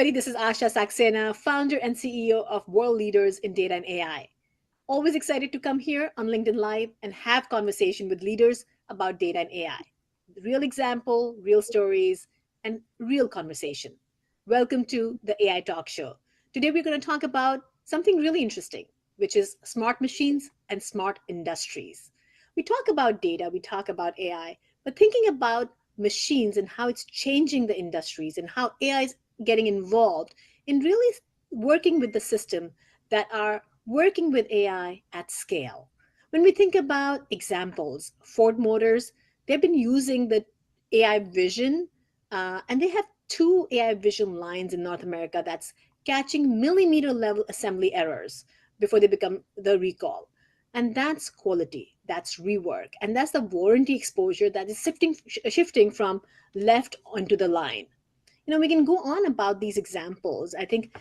everybody. This is Asha Saxena, founder and CEO of World Leaders in Data and AI. Always excited to come here on LinkedIn Live and have conversation with leaders about data and AI. Real example, real stories, and real conversation. Welcome to the AI Talk Show. Today we're going to talk about something really interesting, which is smart machines and smart industries. We talk about data, we talk about AI, but thinking about machines and how it's changing the industries and how AI is getting involved in really working with the system that are working with AI at scale. When we think about examples, Ford Motors, they've been using the AI vision, and they have two AI vision lines in North America that's catching millimeter level assembly errors before they become the recall. And that's quality, that's rework, and that's the warranty exposure that is shifting from left onto the line. We can go on about these examples. I think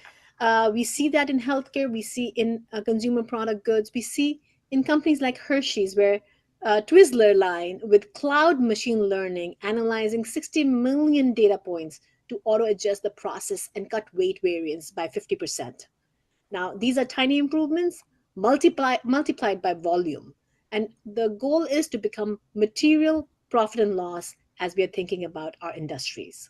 we see that in healthcare, we see in consumer product goods, we see in companies like Hershey's, where Twizzler line with cloud machine learning analyzing 60 million data points to auto adjust the process and cut weight variance by 50%. Now, these are tiny improvements multiplied by volume. And the goal is to become material profit and loss as we are thinking about our industries.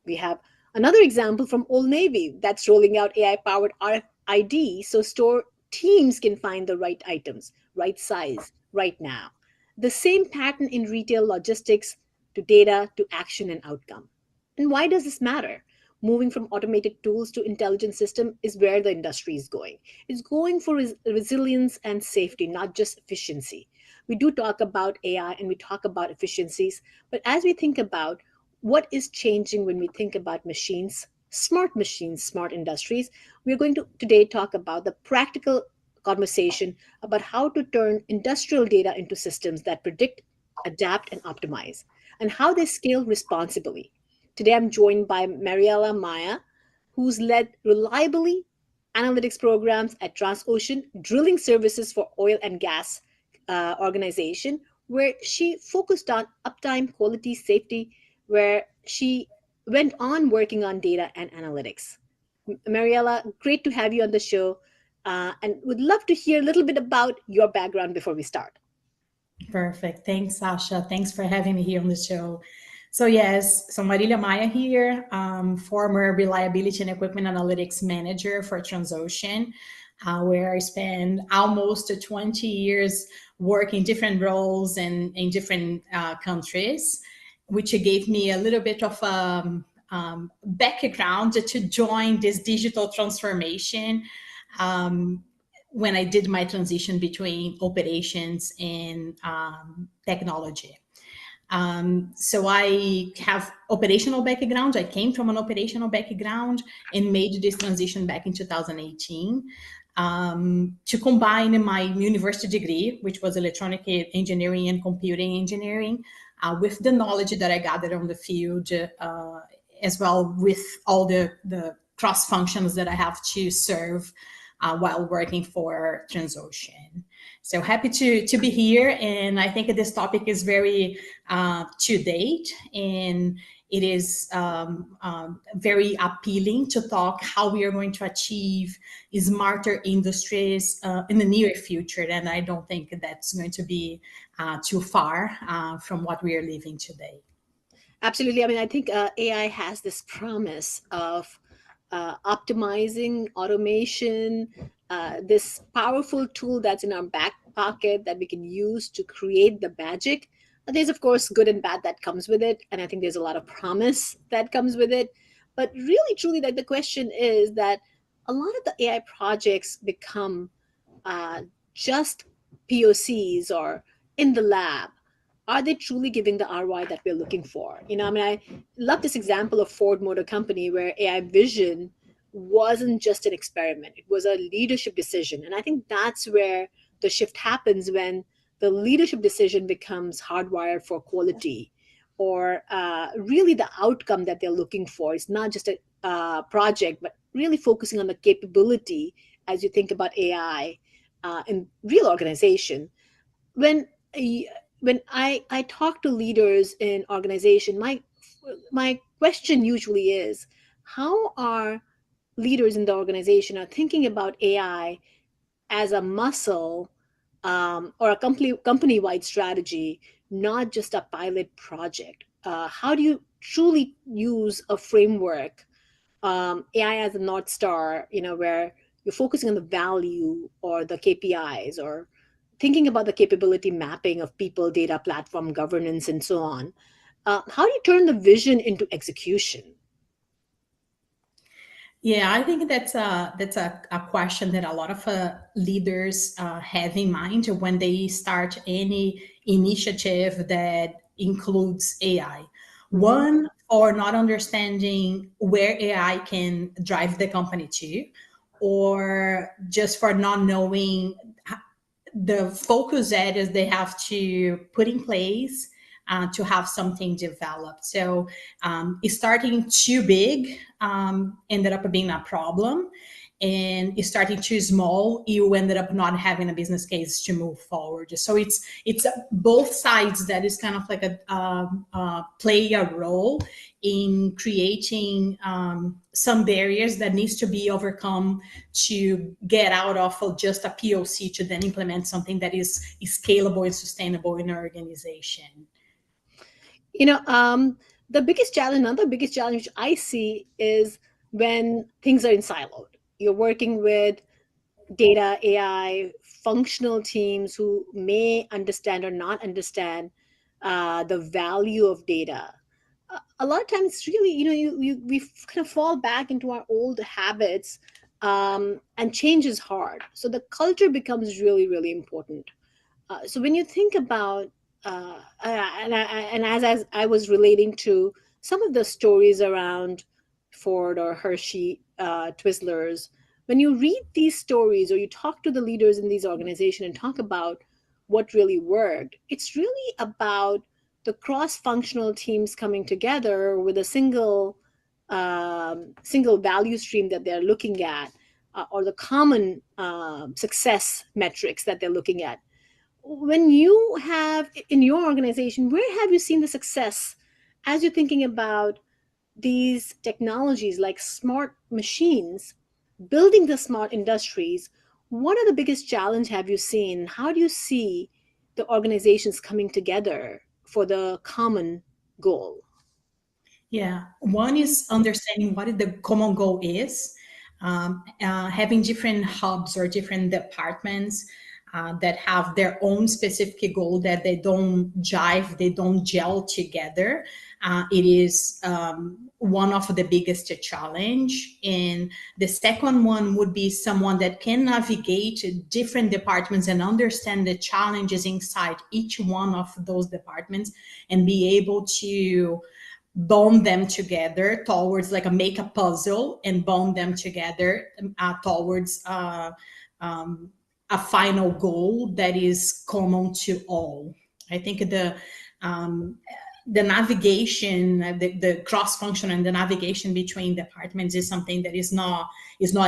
We have another example from Old Navy that's rolling out AI-powered RFID so store teams can find the right items, right size, right now. The same pattern in retail logistics to data to action and outcome. And why does this matter? Moving from automated tools to intelligent system is where the industry is going. It's going for resilience and safety, not just efficiency. We do talk about AI and we talk about efficiencies, but as we think about what is changing when we think about machines, smart industries, we're going to today talk about the practical conversation about how to turn industrial data into systems that predict, adapt, and optimize, and how they scale responsibly. Today, I'm joined by 𝗪𝗲𝗍, who's led reliably analytics programs at Transocean Drilling Services for Oil and Gas organization, where she focused on uptime, quality, safety, where she went on working on data and analytics. 𝗪𝗲𝗍, great to have you on the show, and would love to hear a little bit about your background before we start. Perfect. Thanks, Asha. Thanks for having me here on the show. So yes, so 𝗪𝗲𝗍 here, former Reliability and Equipment Analytics Manager for Transocean, where I spent almost 20 years working different roles in different countries, which gave me a little bit of background to join this digital transformation when I did my transition between operations and technology. So I have operational background. I came from an operational background and made this transition back in 2018 to combine my university degree, which was electronic engineering and computing engineering, with the knowledge that I gathered on the field, as well with all the cross functions that I have to serve while working for Transocean. So happy to be here, and I think this topic is very to date, and it is very appealing to talk how we are going to achieve smarter industries in the near future, and I don't think that's going to be too far from what we are living today. Absolutely. I mean, I think AI has this promise of optimizing, automation, this powerful tool that's in our back pocket that we can use to create the magic. There's, of course, good and bad that comes with it. And I think there's a lot of promise that comes with it. But really, truly, like the question is that a lot of the AI projects become just POCs or in the lab. Are they truly giving the ROI that we're looking for? I mean, I love this example of Ford Motor Company where AI vision wasn't just an experiment. It was a leadership decision. And I think that's where the shift happens, when the leadership decision becomes hardwired for quality, or really the outcome that they're looking for is not just a project, but really focusing on the capability as you think about AI in real organization. When I talk to leaders in organization, my question usually is, how are leaders in the organization are thinking about AI as a muscle, or a company-wide strategy, not just a pilot project? How do you truly use a framework, AI as a North Star, where you're focusing on the value or the KPIs, or thinking about the capability mapping of people, data, platform, governance, and so on? How do you turn the vision into execution? Yeah, I think that's a question that a lot of leaders have in mind when they start any initiative that includes AI. Mhm. One, or not understanding where AI can drive the company to, or just for not knowing the focus areas they have to put in place to have something developed. So starting too big ended up being a problem, and starting too small, you ended up not having a business case to move forward. So it's both sides that is kind of like play a role in creating some barriers that needs to be overcome to get out of just a POC to then implement something that is scalable and sustainable in an organization. You know, um, the biggest challenge, another biggest challenge I see is when things are in siloed. You're working with data, AI, functional teams who may understand or not understand the value of data. A lot of times, really, we kind of fall back into our old habits, and change is hard. So the culture becomes really, really important. So when you think about, and as I was relating to some of the stories around Ford or Hershey, Twizzlers, when you read these stories or you talk to the leaders in these organizations and talk about what really worked, it's really about the cross-functional teams coming together with a single value stream that they're looking at, or the common success metrics that they're looking at. When you have in your organization, where have you seen the success as you're thinking about these technologies like smart machines building the smart industries? What are the biggest challenge have you seen? How do you see the organizations coming together for the common goal? Yeah, one is understanding what the common goal is, having different hubs or different departments that have their own specific goal that they don't jive, they don't gel together. It is one of the biggest challenge. And the second one would be someone that can navigate different departments and understand the challenges inside each one of those departments and be able to bond them together towards like a make a puzzle and bond them together towards a final goal that is common to all. I think um, the navigation, the cross function and the navigation between departments is something that is not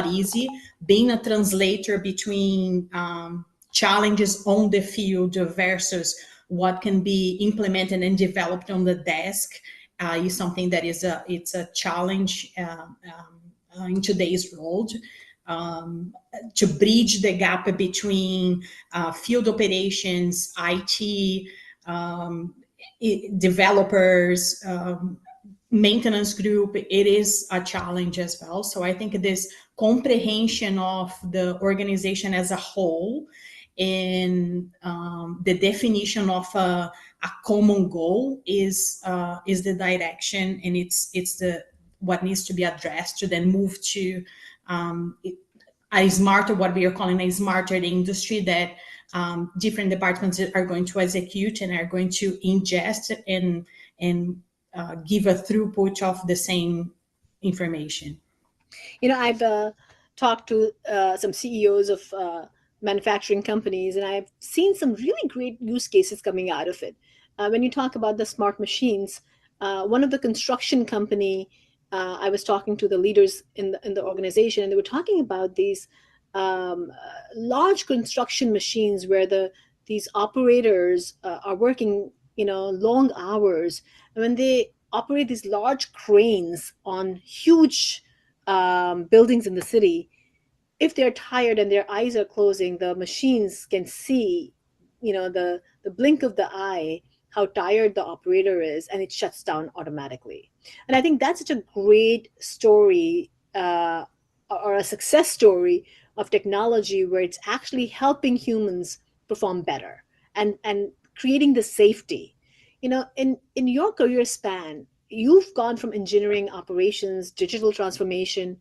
easy. Being a translator between challenges on the field versus what can be implemented and developed on the desk is something that it's a challenge in today's world. To bridge the gap between field operations, IT, developers, maintenance group, it is a challenge as well. So I think this comprehension of the organization as a whole and the definition of a common goal is the direction, and it's the what needs to be addressed to then move to a smarter, what we are calling a smarter industry that different departments are going to execute and are going to ingest and give a throughput of the same information. I've talked to some CEOs of manufacturing companies, and I've seen some really great use cases coming out of it. When you talk about the smart machines, one of the construction company, I was talking to the leaders in the organization, and they were talking about these large construction machines where these operators are working, long hours, and when they operate these large cranes on huge buildings in the city, if they're tired and their eyes are closing, the machines can see, the blink of the eye, how tired the operator is, and it shuts down automatically. And I think that's such a great story, or a success story of technology, where it's actually helping humans perform better, and creating the safety. In your career span, you've gone from engineering, operations, digital transformation.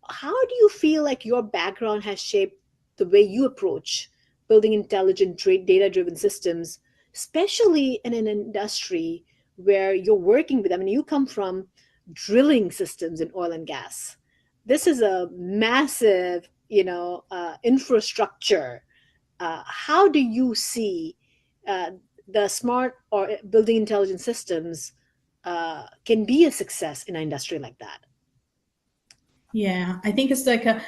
How do you feel like your background has shaped the way you approach building intelligent, data driven systems, especially in an industry where you're working with? I mean, you come from drilling systems in oil and gas. This is a massive, infrastructure. How do you see uh, the smart or building intelligent systems can be a success in an industry like that? Yeah, I think it's like a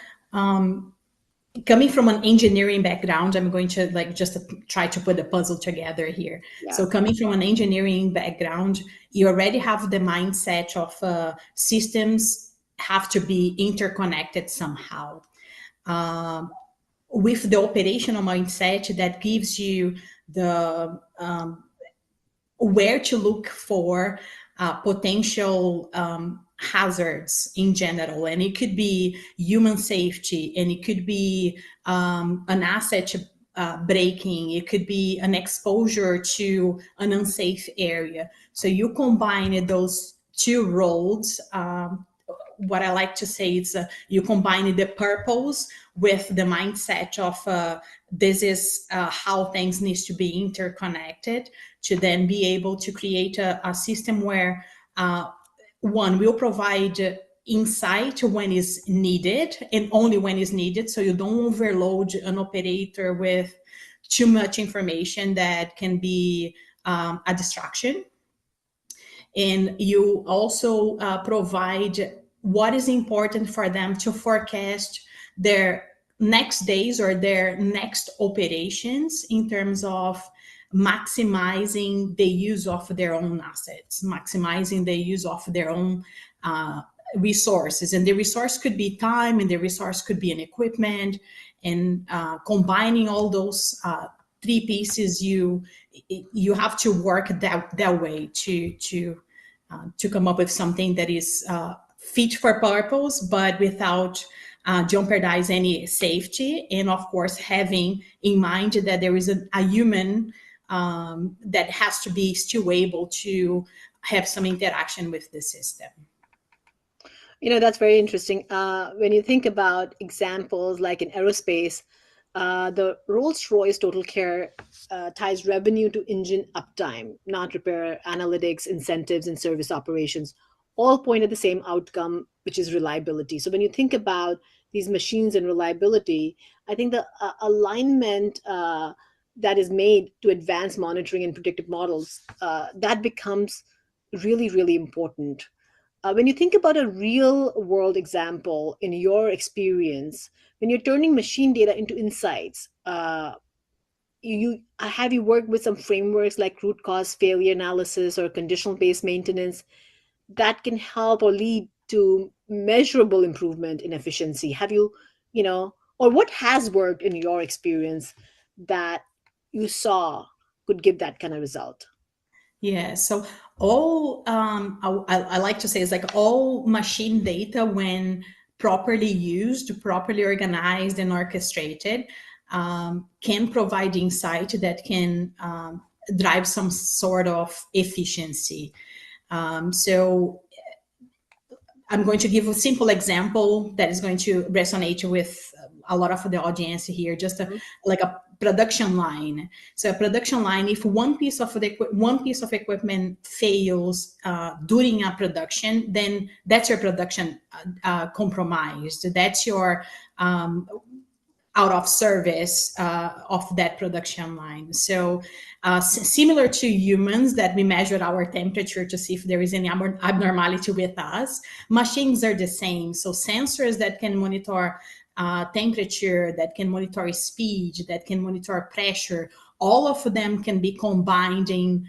coming from an engineering background, I'm going to just try to put the puzzle together here. Yeah. So coming from an engineering background, you already have the mindset of systems have to be interconnected somehow. With the operational mindset, that gives you the where to look for potential hazards in general. And it could be human safety, and it could be an asset breaking, it could be an exposure to an unsafe area. So you combine those two roles. What I like to say is you combine the purpose with the mindset of this is how things need to be interconnected, to then be able to create a system where one will provide insight when is needed, and only when is needed, so you don't overload an operator with too much information that can be a distraction. And you also provide what is important for them to forecast their next days or their next operations in terms of maximizing the use of their own assets, maximizing the use of their own resources. And the resource could be time, and the resource could be an equipment. And combining all those three pieces, you have to work that way to come up with something that is fit for purpose, but without jeopardize any safety. And of course, having in mind that there is a human that has to be still able to have some interaction with the system. That's very interesting. When you think about examples like in aerospace, the Rolls-Royce Total Care ties revenue to engine uptime, not repair, analytics, incentives, and service operations, all point at the same outcome, which is reliability. So when you think about these machines and reliability, I think the alignment that is made to advanced monitoring and predictive models, that becomes really, really important. When you think about a real world example in your experience, when you're turning machine data into insights, have you worked with some frameworks like root cause failure analysis or conditional based maintenance that can help or lead to measurable improvement in efficiency? Have you, or what has worked in your experience that you saw could give that kind of result? Yeah, so all I like to say is like all machine data, when properly used, properly organized and orchestrated, can provide insight that can drive some sort of efficiency. So I'm going to give a simple example that is going to resonate with a lot of the audience here, just like a production line. So a production line, if one piece of equipment fails during a production, then that's your production compromised. That's your out of service of that production line. So similar to humans, that we measure our temperature to see if there is any abnormality with us, machines are the same. So sensors that can monitor temperature, that can monitor speed, that can monitor pressure, all of them can be combined in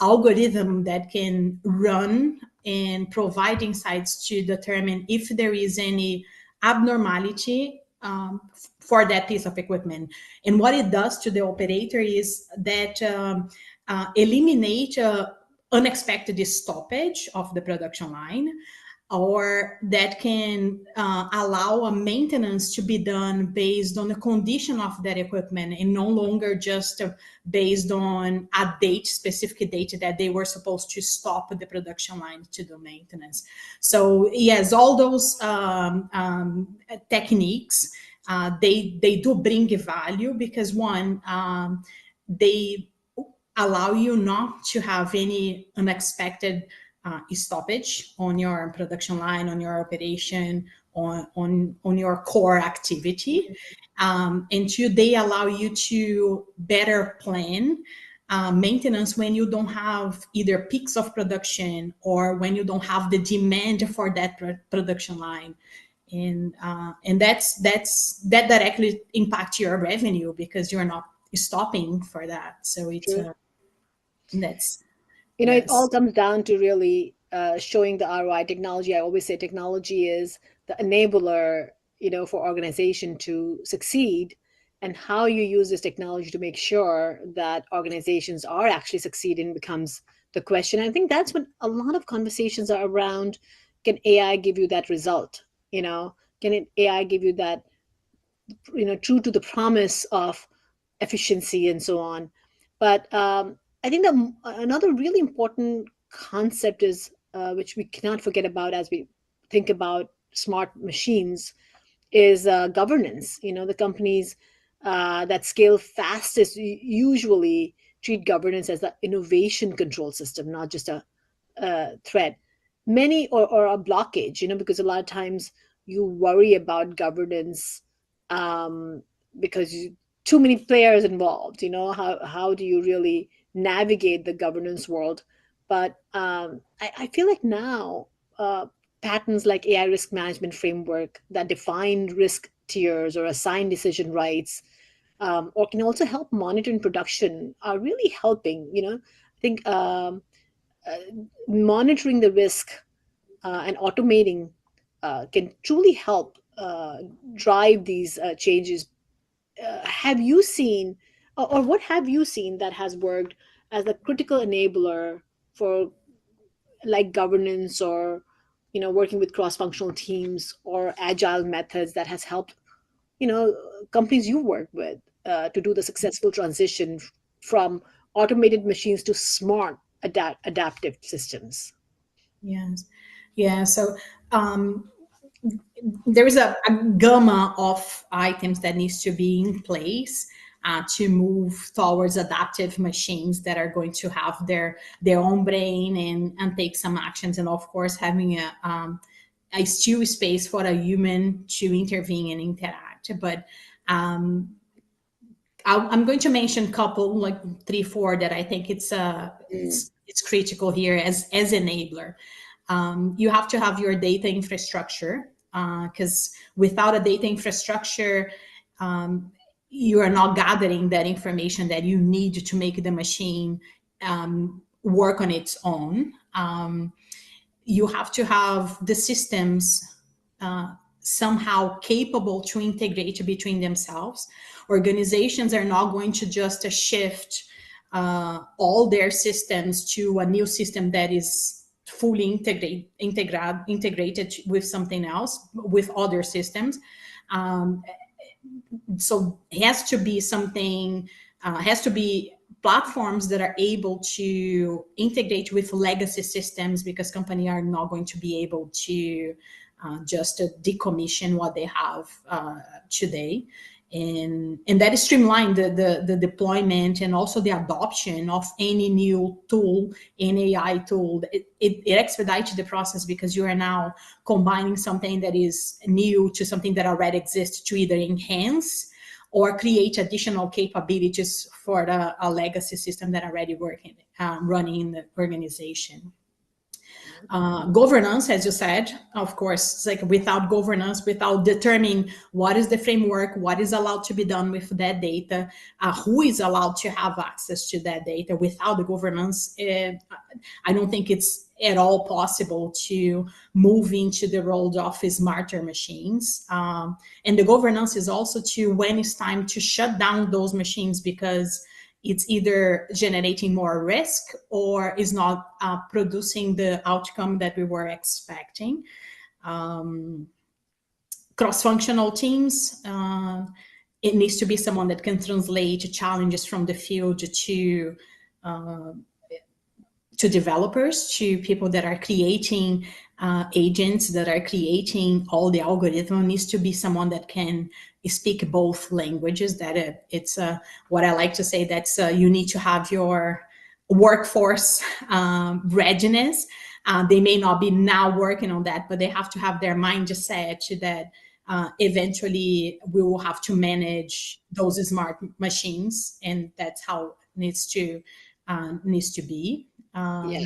algorithm that can run and provide insights to determine if there is any abnormality for that piece of equipment. And what it does to the operator is that eliminate unexpected stoppage of the production line, or that can allow a maintenance to be done based on the condition of that equipment and no longer just based on a date, specific date that they were supposed to stop the production line to do maintenance. So yes, all those techniques, they do bring value because one, they allow you not to have any unexpected stoppage on your production line, on your operation, on your core activity. And two, they allow you to better plan maintenance when you don't have either peaks of production or when you don't have the demand for that production line. And that directly impacts your revenue because you're not stopping for that. So it's that's, you know, yes. it all comes down to really showing the ROI. Technology, I always say technology is the enabler, you know, for organization to succeed, and how you use this technology to make sure that organizations are actually succeeding becomes the question. I think that's what a lot of conversations are around. Can AI give you that result? You know, can AI give you that, you know, true to the promise of efficiency and so on? But I think that another really important concept is, which we cannot forget about as we think about smart machines, is governance. You know, the companies that scale fastest usually treat governance as the innovation control system, not just a threat. Many or a blockage, you know, because a lot of times you worry about governance because too many players involved. You know, how do you really navigate the governance world? But I feel like now patterns like AI risk management framework that define risk tiers or assign decision rights, or can also help monitor in production, are really helping. You know, I think monitoring the risk and automating can truly help drive these changes. Have you seen, or what have you seen that has worked as a critical enabler for like governance, or you know, working with cross-functional teams or agile methods that has helped, you know, companies you work with to do the successful transition from automated machines to smart adaptive systems? Yes. Yeah. So there is a gamma of items that needs to be in place to move towards adaptive machines that are going to have their own brain and take some actions. And of course, having a still space for a human to intervene and interact. But I'm going to mention a couple, like 3, 4, that I think it's critical here as enabler. You have to have your data infrastructure, because without a data infrastructure, you are not gathering that information that you need to make the machine work on its own. You have to have the systems somehow capable to integrate between themselves. Organizations are not going to just shift all their systems to a new system that is fully integrated with something else, with other systems. So it has to be something, has to be platforms that are able to integrate with legacy systems, because companies are not going to be able to just decommission what they have today. And that is streamline the deployment and also the adoption of any new tool, an AI tool. It expedites the process, because you are now combining something that is new to something that already exists to either enhance or create additional capabilities for a legacy system that already working, running in the organization. Governance, as you said, of course, it's like without governance, without determining what is the framework, what is allowed to be done with that data, who is allowed to have access to that data, without the governance, I don't think it's at all possible to move into the role of smarter machines. And the governance is also to when it's time to shut down those machines because it's either generating more risk or is not producing the outcome that we were expecting. Cross-functional teams, it needs to be someone that can translate challenges from the field to developers, to people that are creating agents, that are creating all the algorithm. It needs to be someone that can speak both languages. That it's what I like to say, that's you need to have your workforce readiness. They may not be now working on that, but they have to have their mind just set to that eventually we will have to manage those smart machines, and that's how it needs to be. Yeah.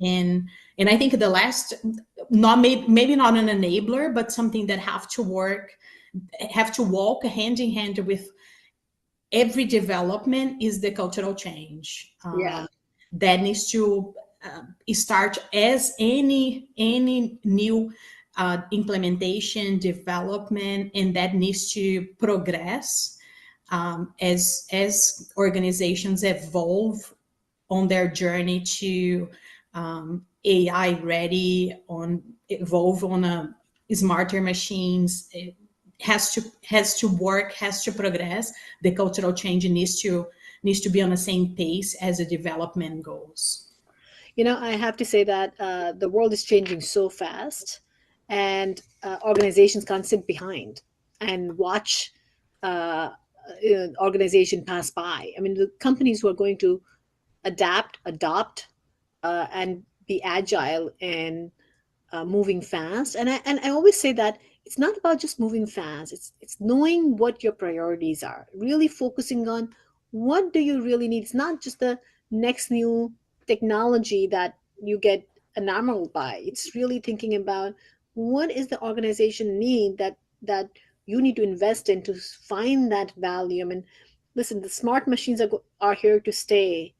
And I think the last, not maybe not an enabler, but something that have to walk hand in hand with every development is the cultural change. Yeah. That needs to start as any new implementation, development, and that needs to progress as organizations evolve on their journey to AI ready, evolve on smarter machines. It has to work, has to progress. The cultural change needs to be on the same pace as the development goes. I have to say that the world is changing so fast, and organizations can't sit behind and watch organization pass by. I mean, the companies who are going to adopt, and be agile and moving fast. And I always say that it's not about just moving fast. It's knowing what your priorities are, really focusing on what do you really need. It's not just the next new technology that you get enamored by. It's really thinking about what is the organization need that you need to invest in to find that value. I mean, listen, the smart machines are here to stay,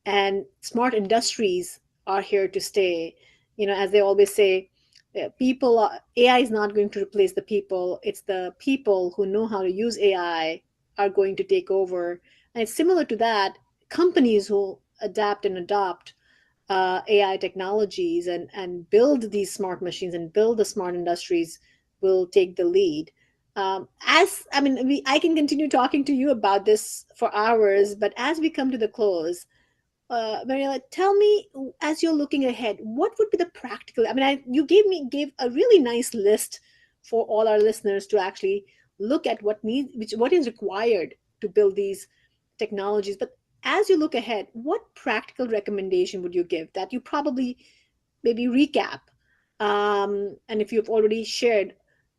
and smart industries are here to stay. As they always say, AI is not going to replace the people. It's the people who know how to use AI are going to take over. And it's similar to that. Companies who adapt and adopt AI technologies and build these smart machines and build the smart industries will take the lead. I can continue talking to you about this for hours, but as we come to the close, Mariela, tell me, as you're looking ahead, what would be the practical? I mean, you gave a really nice list for all our listeners to actually look at what is required to build these technologies. But as you look ahead, what practical recommendation would you give that you probably maybe recap? And if you've already shared,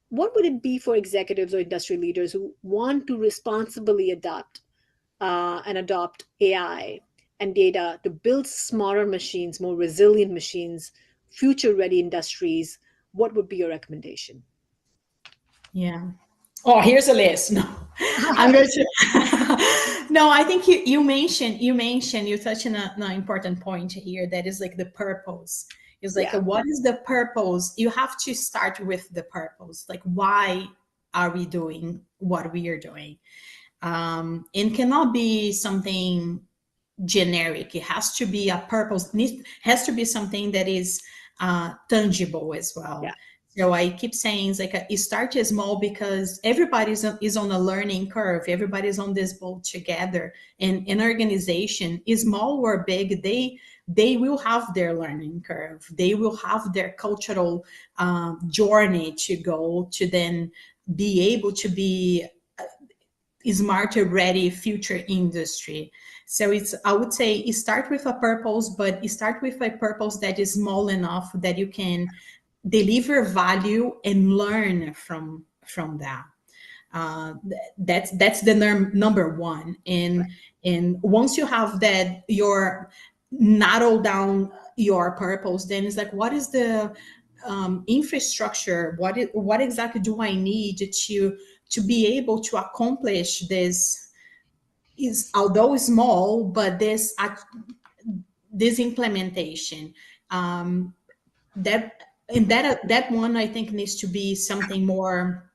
what would it be for executives or industry leaders who want to responsibly adopt AI and data to build smarter machines, more resilient machines, future-ready industries? What would be your recommendation? Yeah. Oh, here's a list. No, I'm going to. No, I think you touched on an important point here. That is like the purpose. It's like, what is the purpose? You have to start with the purpose. Like, why are we doing what we are doing? It cannot be something generic. It has to be a purpose. Has to be something that is tangible as well. Yeah. So I keep saying it's like it starts small because everybody is on a learning curve. Everybody's on this boat together. And an organization, small or big, they will have their learning curve. They will have their cultural journey to go to then be able to be smarter, ready future industry. So I would say it start with a purpose, but it start with a purpose that is small enough that you can deliver value and learn from that. That's the number one. And once you have that, your narrow down your purpose, then it's like, what is the infrastructure? What exactly do I need to be able to accomplish this? Is, although small, but this implementation, that one I think needs to be something more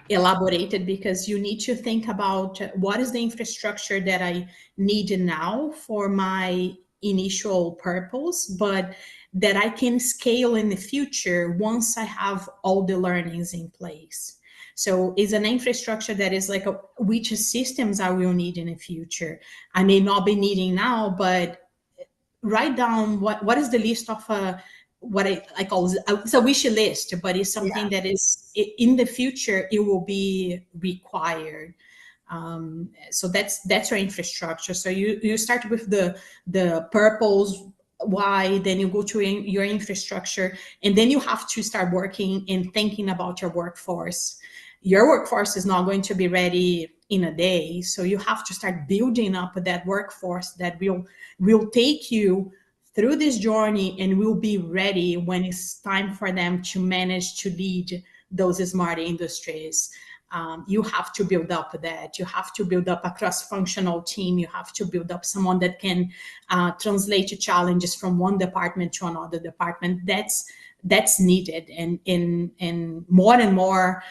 elaborated, because you need to think about what is the infrastructure that I need now for my initial purpose, but that I can scale in the future once I have all the learnings in place. So it's an infrastructure that is like which systems I will need in the future. I may not be needing now, but write down what is the list of what I call, it's a wish list, but it's something that is in the future it will be required. So that's your infrastructure. So you start with the purpose, why, then you go to your infrastructure, and then you have to start working and thinking about your workforce. Your workforce is not going to be ready in a day, so you have to start building up that workforce that will take you through this journey and will be ready when it's time for them to manage to lead those smart industries. You have to build up that. You have to build up a cross-functional team. You have to build up someone that can translate challenges from one department to another department. That's needed, and more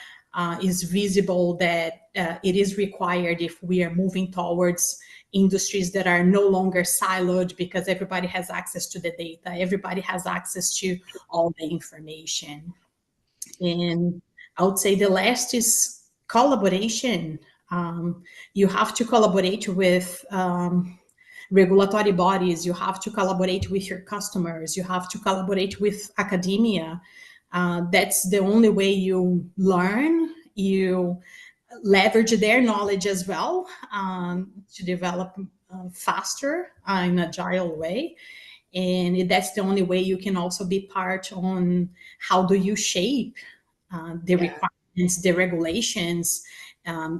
is visible that it is required if we are moving towards industries that are no longer siloed, because everybody has access to the data, everybody has access to all the information. And I would say the last is collaboration. You have to collaborate with regulatory bodies, you have to collaborate with your customers, you have to collaborate with academia. That's the only way you learn. You leverage their knowledge as well, to develop faster in an agile way. And that's the only way you can also be part on how do you shape the requirements, the regulations.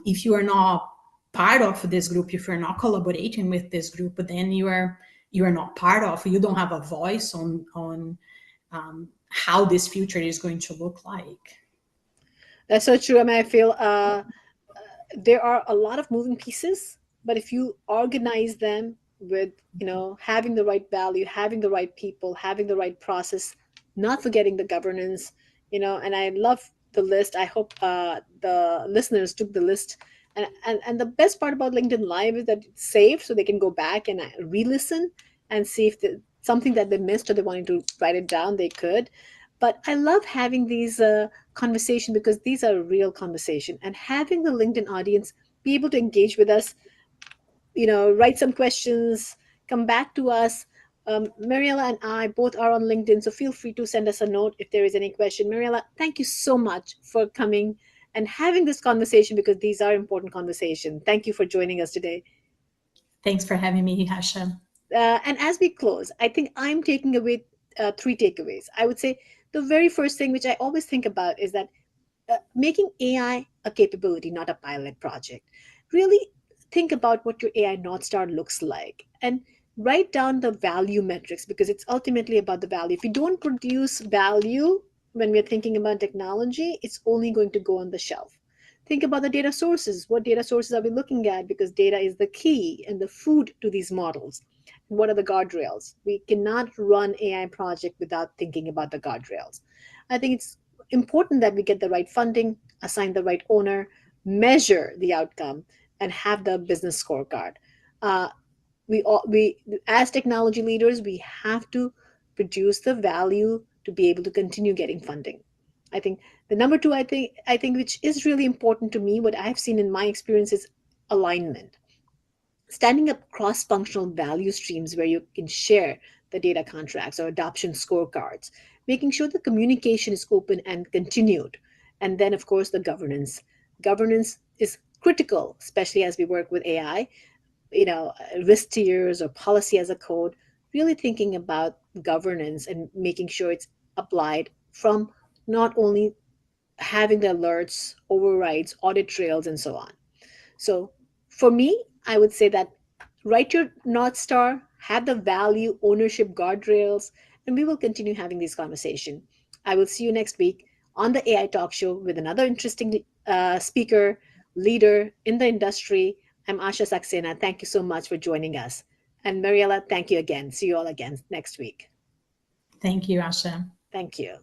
If you are not part of this group, if you're not collaborating with this group, then you are not part of, you don't have a voice on how this future is going to look like. That's so true. I mean, I feel there are a lot of moving pieces, but if you organize them with, having the right value, having the right people, having the right process, not forgetting the governance, and I love the list. I hope the listeners took the list. And the best part about LinkedIn Live is that it's saved, so they can go back and re-listen and see if something that they missed or they wanted to write it down, they could. But I love having these conversation, because these are a real conversation, and having the LinkedIn audience be able to engage with us, write some questions, come back to us. Mariela and I both are on LinkedIn, so feel free to send us a note if there is any question. Mariela, thank you so much for coming and having this conversation, because these are important conversations. Thank you for joining us today. Thanks for having me, Asha. And as we close, I think I'm taking away three takeaways. I would say the very first thing, which I always think about, is that making AI a capability, not a pilot project. Really think about what your AI North Star looks like, and write down the value metrics, because it's ultimately about the value. If you don't produce value when we're thinking about technology, it's only going to go on the shelf. Think about the data sources. What data sources are we looking at? Because data is the key and the food to these models. What are the guardrails? We cannot run AI project without thinking about the guardrails. I think it's important that we get the right funding, assign the right owner, measure the outcome, and have the business scorecard. Uh, we as technology leaders, we have to produce the value to be able to continue getting funding. I think the number two, I think which is really important to me, what I've seen in my experience, is alignment. Standing up cross-functional value streams where you can share the data contracts or adoption scorecards, making sure the communication is open and continued. And then, of course, the governance. Governance is critical, especially as we work with AI, risk tiers or policy as a code, really thinking about governance and making sure it's applied from not only having the alerts, overrides, audit trails, and so on. So for me, I would say that write your North Star, have the value ownership guardrails, and we will continue having this conversation. I will see you next week on the AI Talk Show with another interesting speaker, leader in the industry. I'm Asha Saxena. Thank you so much for joining us. And Mariella, thank you again. See you all again next week. Thank you, Asha. Thank you.